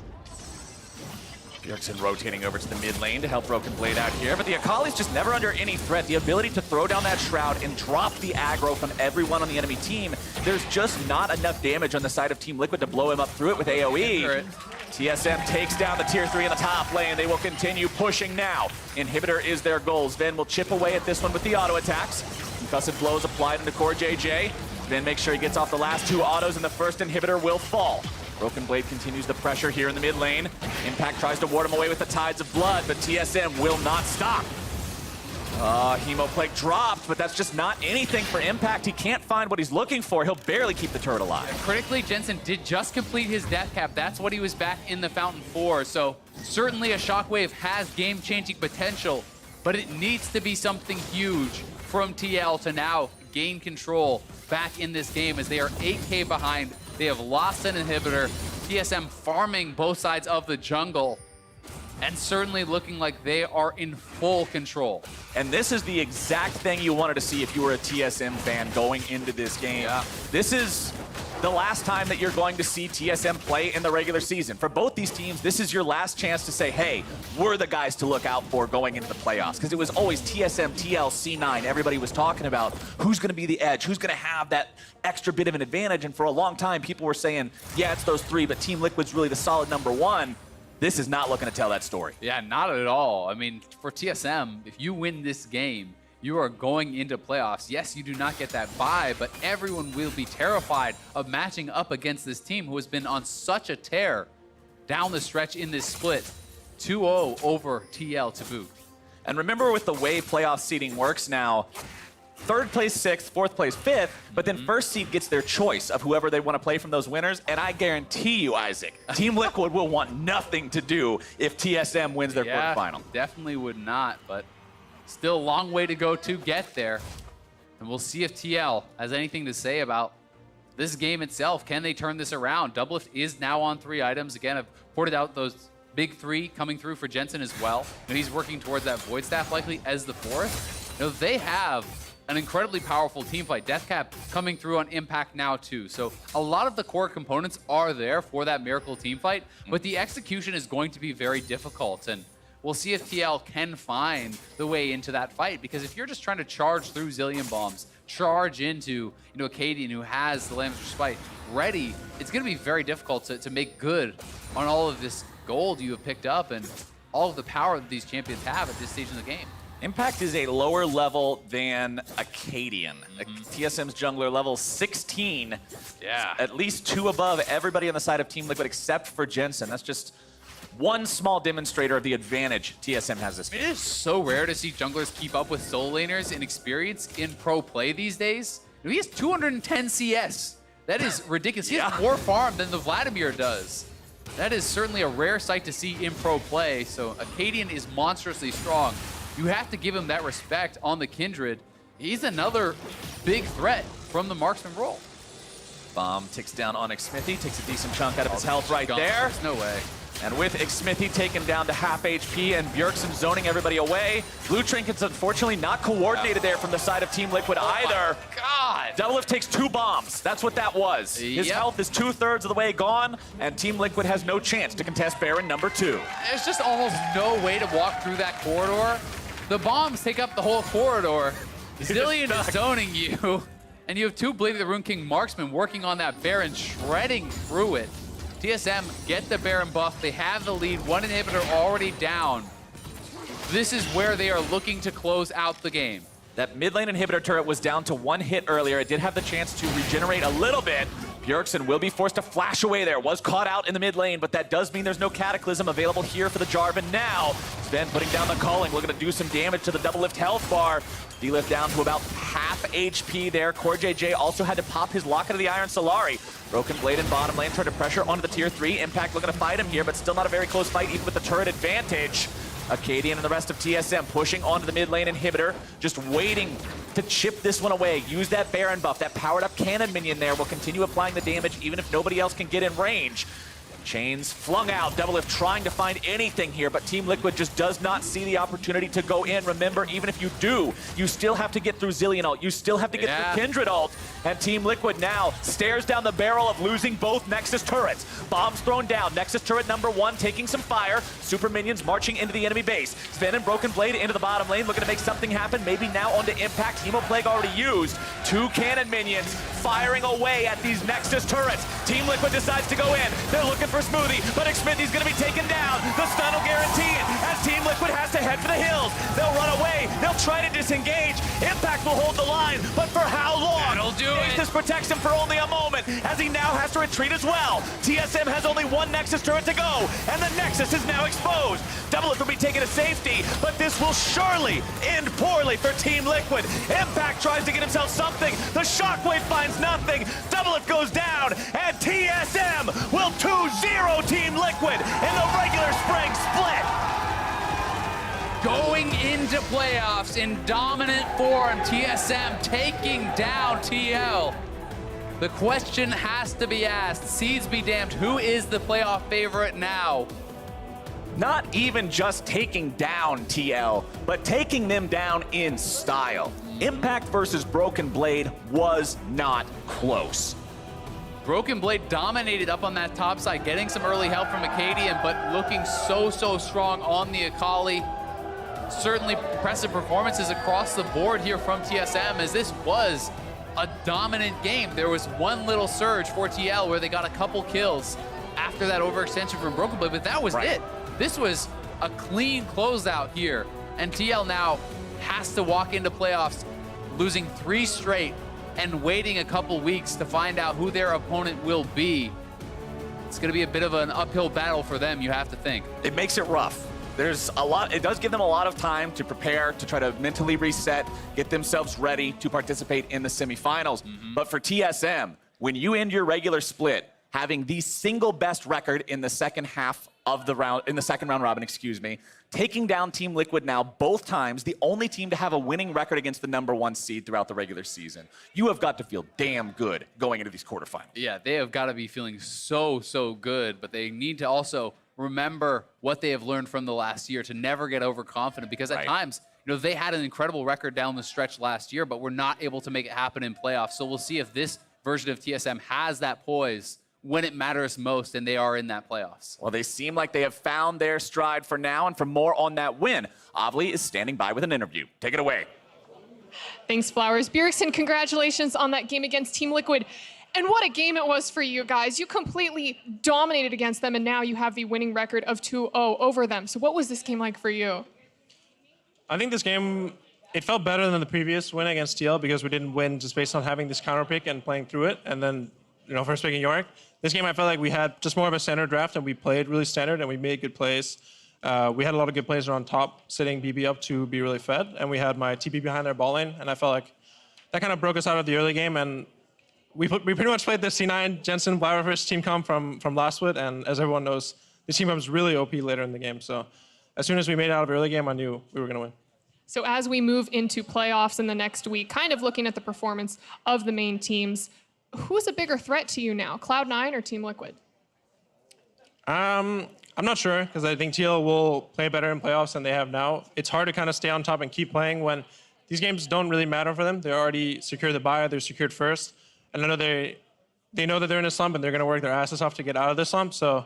Bjergsen rotating over to the mid lane to help Broken Blade out here, but the Akali's just never under any threat. The ability to throw down that Shroud and drop the aggro from everyone on the enemy team, there's just not enough damage on the side of Team Liquid to blow him up through it with AoE. TSM takes down the tier 3 in the top lane. They will continue pushing now. Inhibitor is their goal. Sven will chip away at this one with the auto attacks. Concussive blows applied into Core JJ. Sven makes sure he gets off the last 2 autos, and the first inhibitor will fall. Broken Blade continues the pressure here in the mid lane. Impact tries to ward him away with the Tides of Blood, but TSM will not stop. Hemoplague dropped, but that's just not anything for Impact. He can't find what he's looking for. He'll barely keep the turret alive. Critically, Jensen did just complete his death cap. That's what he was back in the fountain for. So certainly a shockwave has game-changing potential, but it needs to be something huge from TL to now gain control back in this game, as they are 8K behind. They have lost an inhibitor. TSM farming both sides of the jungle, and certainly looking like they are in full control. And this is the exact thing you wanted to see if you were a TSM fan going into this game. Yeah. This is the last time that you're going to see TSM play in the regular season. For both these teams, this is your last chance to say, hey, we're the guys to look out for going into the playoffs. Because it was always TSM, TL, C9. Everybody was talking about who's going to be the edge, who's going to have that extra bit of an advantage. And for a long time, people were saying, yeah, it's those 3, but Team Liquid's really the solid #1. This is not looking to tell that story. Yeah, not at all. I mean, for TSM, if you win this game, you are going into playoffs. Yes, you do not get that bye, but everyone will be terrified of matching up against this team who has been on such a tear down the stretch in this split. 2-0 over TL to boot. And remember, with the way playoff seeding works now, 3rd place 6th, 4th place 5th, but then 1st seed gets their choice of whoever they want to play from those winners. And I guarantee you, Isaac, Team Liquid will want nothing to do if TSM wins their quarterfinal. Definitely would not, but still a long way to go to get there. And we'll see if TL has anything to say about this game itself. Can they turn this around? Doublelift is now on 3 items. Again, I've ported out those big 3 coming through for Jensen as well. And he's working towards that Void Staff likely as the 4th. You know, they have an incredibly powerful team fight. Deathcap coming through on Impact now too. So a lot of the core components are there for that Miracle team fight, but the execution is going to be very difficult. And we'll see if TL can find the way into that fight, because if you're just trying to charge through Zillion Bombs, charge into a Cadian who has the Lamb's Respite ready, it's going to be very difficult to make good on all of this gold you have picked up and all of the power that these champions have at this stage in the game. Impact is a lower level than Acadian. TSM's jungler level 16. Yeah. At least 2 above everybody on the side of Team Liquid except for Jensen. That's just one small demonstrator of the advantage TSM has this game. It is so rare to see junglers keep up with solo laners in experience in pro play these days. He has 210 CS. That is ridiculous. He has more farm than the Vladimir does. That is certainly a rare sight to see in pro play. So Acadian is monstrously strong. You have to give him that respect on the Kindred. He's another big threat from the marksman role. Bomb ticks down on Xmithy, takes a decent chunk out of his health right there. There's no way. And with Xmithy taken down to half HP and Bjergsen zoning everybody away, Blue Trinket's unfortunately not coordinated there from the side of Team Liquid either. God! Doublelift takes 2 bombs. That's what that was. His health is 2/3 of the way gone, and Team Liquid has no chance to contest Baron #2. There's just almost no way to walk through that corridor. The bombs take up the whole corridor. Zillion is zoning you, and you have 2 Blade of the Rune King marksmen working on that Baron, shredding through it. TSM get the Baron buff. They have the lead. 1 inhibitor already down. This is where they are looking to close out the game. That mid lane inhibitor turret was down to 1 hit earlier. It did have the chance to regenerate a little bit, Bjergsen will be forced to flash away there. Was caught out in the mid lane, but that does mean there's no Cataclysm available here for the Jarvan now. Sven putting down the Culling, looking to do some damage to the double lift health bar. D-lift down to about half HP there. CoreJJ also had to pop his Locket of the Iron Solari. Broken Blade in bottom lane, trying to pressure onto the tier 3. Impact looking to fight him here, but still not a very close fight, even with the turret advantage. Acadian and the rest of TSM pushing onto the mid lane inhibitor, just waiting to chip this one away. Use that Baron buff, that powered up cannon minion there will continue applying the damage even if nobody else can get in range. Chains flung out, Doublelift trying to find anything here, but Team Liquid just does not see the opportunity to go in. Remember, even if you do, you still have to get through Zillion ult, you still have to get through Kindred ult, and Team Liquid now stares down the barrel of losing both Nexus turrets. Bombs thrown down, Nexus turret number 1 taking some fire, super minions marching into the enemy base. Sven and Broken Blade into the bottom lane, looking to make something happen, maybe now onto Impact. Hemoplague already used. 2 cannon minions firing away at these Nexus turrets. Team Liquid decides to go in, they're looking for Smoothie, but Xmithy's gonna be taken down. The stun will guarantee it as Team Liquid has to head for the hills. They'll run away, they'll try to disengage. Impact will hold the line, but for how long? That'll do it. This protects him for only a moment as he now has to retreat as well. TSM has only 1 Nexus turret to go, and the Nexus is now exposed. Doublelift will be taken to safety, but this will surely end poorly for Team Liquid. Impact tries to get himself something. The Shockwave finds nothing. Doublelift goes down, and TSM will 2-0 Team Liquid in the regular spring split. Going into playoffs in dominant form, TSM taking down TL. The question has to be asked, seeds be damned, who is the playoff favorite now? Not even just taking down TL, but taking them down in style. Impact versus Broken Blade was not close. Broken Blade dominated up on that top side, getting some early help from Acadian, but looking so strong on the Akali. Certainly impressive performances across the board here from TSM, as this was a dominant game. There was one little surge for TL where they got a couple kills after that overextension from Broken Blade, but that was it. This was a clean closeout here, and TL now has to walk into playoffs losing 3 straight and waiting a couple weeks to find out who their opponent will be. It's gonna be a bit of an uphill battle for them, you have to think. It makes it rough. There's a lot, it does give them a lot of time to prepare, to try to mentally reset, get themselves ready to participate in the semifinals. But for TSM, when you end your regular split, having the single best record in the second half of the round, in the second round robin, excuse me, taking down Team Liquid now both times, the only team to have a winning record against the #1 seed throughout the regular season. You have got to feel damn good going into these quarterfinals. Yeah, they have got to be feeling so good, but they need to also remember what they have learned from the last year to never get overconfident, because at times, you know, they had an incredible record down the stretch last year, but were not able to make it happen in playoffs. So we'll see if this version of TSM has that poise when it matters most and they are in that playoffs. Well, they seem like they have found their stride for now, and for more on that win, Avli is standing by with an interview. Take it away. Thanks, Flowers. Bjergsen, congratulations on that game against Team Liquid. And what a game it was for you guys. You completely dominated against them, and now you have the winning record of 2-0 over them. So what was this game like for you? I think this game, it felt better than the previous win against TL because we didn't win just based on having this counter pick and playing through it. And then, you know, first picking Yorick. This game, I felt like we had just more of a standard draft, and we played really standard, and we made good plays. We had a lot of good plays on top, setting BB up to be really fed, and we had my TP behind their ball lane, and I felt like that kind of broke us out of the early game, and we pretty much played the C9 Jensen Blauerfish team comp from last split, and as everyone knows, this team comp was really OP later in the game. So as soon as we made it out of early game, I knew we were going to win. So as we move into playoffs in the next week, kind of looking at the performance of the main teams, who's a bigger threat to you now, Cloud9 or Team Liquid? I'm not sure, because I think TL will play better in playoffs than they have now. It's hard to kind of stay on top and keep playing when these games don't really matter for them. They already secured the bye, they're secured first. And I know they know that they're in a slump, and they're going to work their asses off to get out of this slump. So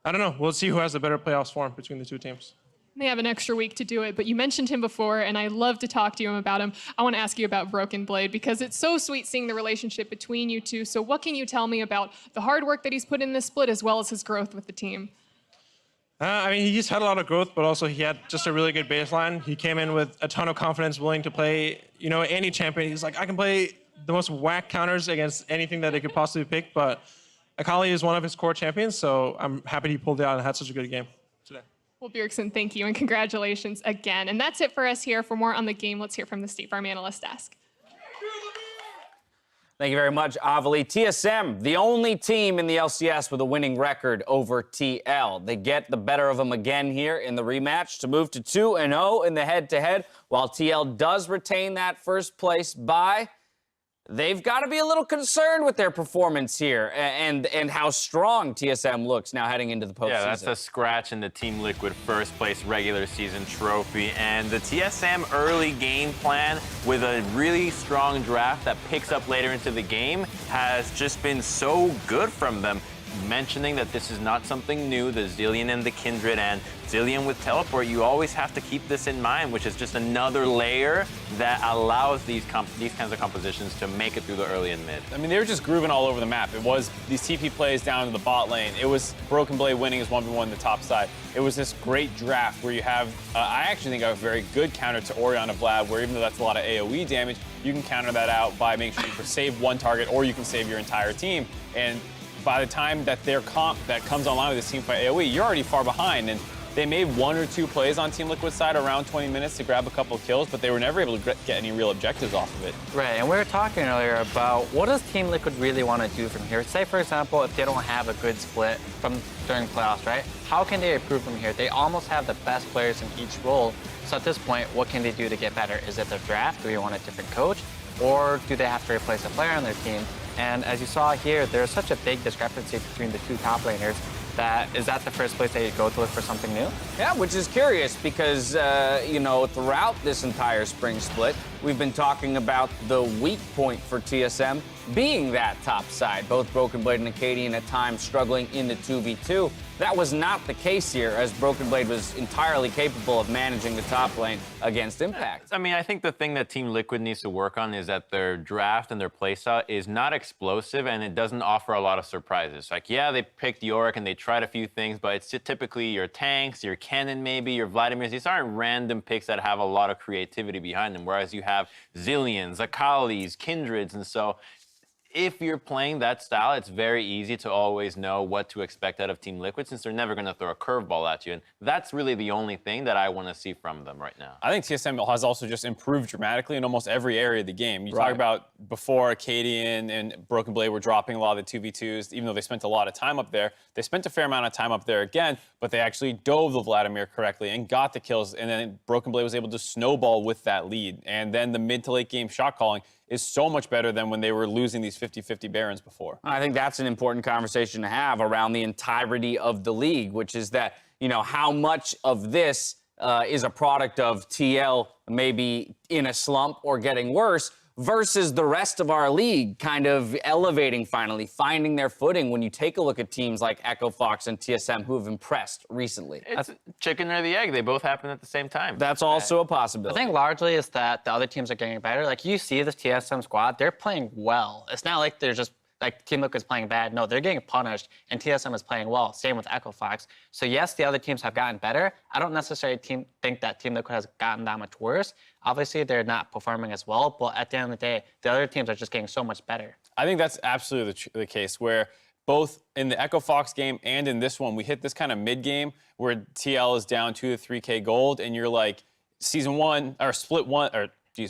I don't know. We'll see who has the better playoffs form between the two teams. They have an extra week to do it, but you mentioned him before, and I love to talk to you about him. I want to ask you about Broken Blade, because it's so sweet seeing the relationship between you two. So what can you tell me about the hard work that he's put in this split, as well as his growth with the team? I mean, he's had a lot of growth, but also he had just a really good baseline. He came in with a ton of confidence, willing to play, you know, any champion. He's like, I can play the most whack counters against anything that they could possibly pick, but Akali is one of his core champions, so I'm happy he pulled it out and had such a good game today. Well, Bjergsen, thank you, and congratulations again. And that's it for us here. For more on the game, let's hear from the State Farm Analyst Desk. Thank you very much, Avali. TSM, the only team in the LCS with a winning record over TL. They get the better of them again here in the rematch to move to 2-0 in the head-to-head. While TL does retain that first place bye, they've got to be a little concerned with their performance here and how strong TSM looks now heading into the postseason. Yeah, that's a scratch in the Team Liquid first place regular season trophy. And the TSM early game plan with a really strong draft that picks up later into the game has just been so good from them. Mentioning that this is not something new, the Zillion and the Kindred, and Zillion with Teleport, you always have to keep this in mind, which is just another layer that allows these kinds of compositions to make it through the early and mid. I mean, they were just grooving all over the map. It was these TP plays down to the bot lane. It was Broken Blade winning as 1v1 on the top side. It was this great draft where you have, I actually think, a very good counter to Orianna Vlad, where even though that's a lot of AoE damage, you can counter that out by making sure you save one target or you can save your entire team. And by the time that their comp that comes online with this team fight AoE, you're already far behind. And they made 1 or 2 plays on Team Liquid's side around 20 minutes to grab a couple of kills, but they were never able to get any real objectives off of it. Right, and we were talking earlier about what does Team Liquid really want to do from here? Say, for example, if they don't have a good split during playoffs, right? How can they improve from here? They almost have the best players in each role. So at this point, what can they do to get better? Is it the draft? Do we want a different coach? Or do they have to replace a player on their team? And as you saw here, there's such a big discrepancy between the 2 top laners. Is that the first place that you go to look for something new? Yeah, which is curious because, you know, throughout this entire spring split, we've been talking about the weak point for TSM being that top side. Both Broken Blade and Acadian at times struggling in the 2v2. That was not the case here, as Broken Blade was entirely capable of managing the top lane against Impact. I mean, I think the thing that Team Liquid needs to work on is that their draft and their playstyle is not explosive and it doesn't offer a lot of surprises. Like, yeah, they picked Yorick and they tried a few things, but it's typically your tanks, your Cannon maybe, your Vladimirs. These aren't random picks that have a lot of creativity behind them, whereas you have Zillions, Akalis, Kindreds, and so if you're playing that style, it's very easy to always know what to expect out of Team Liquid since they're never going to throw a curveball at you. And that's really the only thing that I want to see from them right now. I think TSM has also just improved dramatically in almost every area of the game. You talk about before Acadian and Broken Blade were dropping a lot of the 2v2s, even though they spent a lot of time up there. They spent a fair amount of time up there again, but they actually dove the Vladimir correctly and got the kills. And then Broken Blade was able to snowball with that lead. And then the mid to late game shot calling is so much better than when they were losing these 50-50 Barons before. I think that's an important conversation to have around the entirety of the league, which is that, you know, how much of this is a product of TL maybe in a slump or getting worse versus the rest of our league kind of elevating finally, finding their footing when you take a look at teams like Echo Fox and TSM who have impressed recently. It's chicken or the egg. They both happen at the same time. That's also a possibility. I think largely is that the other teams are getting better. Like, you see this TSM squad, they're playing well. It's not like they're just, like, Team Liquid's playing bad. No, they're getting punished, and TSM is playing well. Same with Echo Fox. So, yes, the other teams have gotten better. I don't necessarily think that Team Liquid has gotten that much worse. Obviously, they're not performing as well, but at the end of the day, the other teams are just getting so much better. I think that's absolutely the case, where both in the Echo Fox game and in this one, we hit this kind of mid-game where TL is down 2 to 3K gold, and you're like, season 1, or split 1, or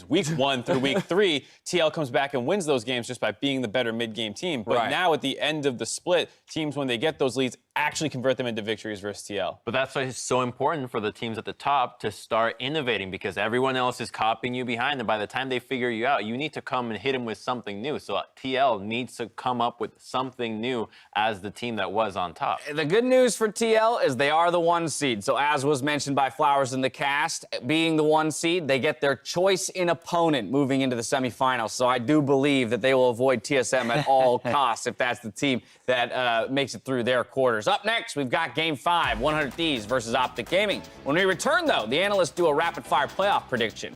week 1 through week 3, TL comes back and wins those games just by being the better mid-game team. But now at the end of the split, teams, when they get those leads, actually convert them into victories versus TL. But that's why it's so important for the teams at the top to start innovating, because everyone else is copying you behind, and by the time they figure you out, you need to come and hit them with something new. So TL needs to come up with something new as the team that was on top. The good news for TL is they are the 1 seed. So as was mentioned by Flowers in the cast, being the 1 seed, they get their choice in opponent moving into the semifinals. So I do believe that they will avoid TSM at all costs if that's the team that makes it through their quarters. Up next, we've got Game 5, 100 Thieves versus Optic Gaming. When we return, though, the analysts do a rapid-fire playoff prediction.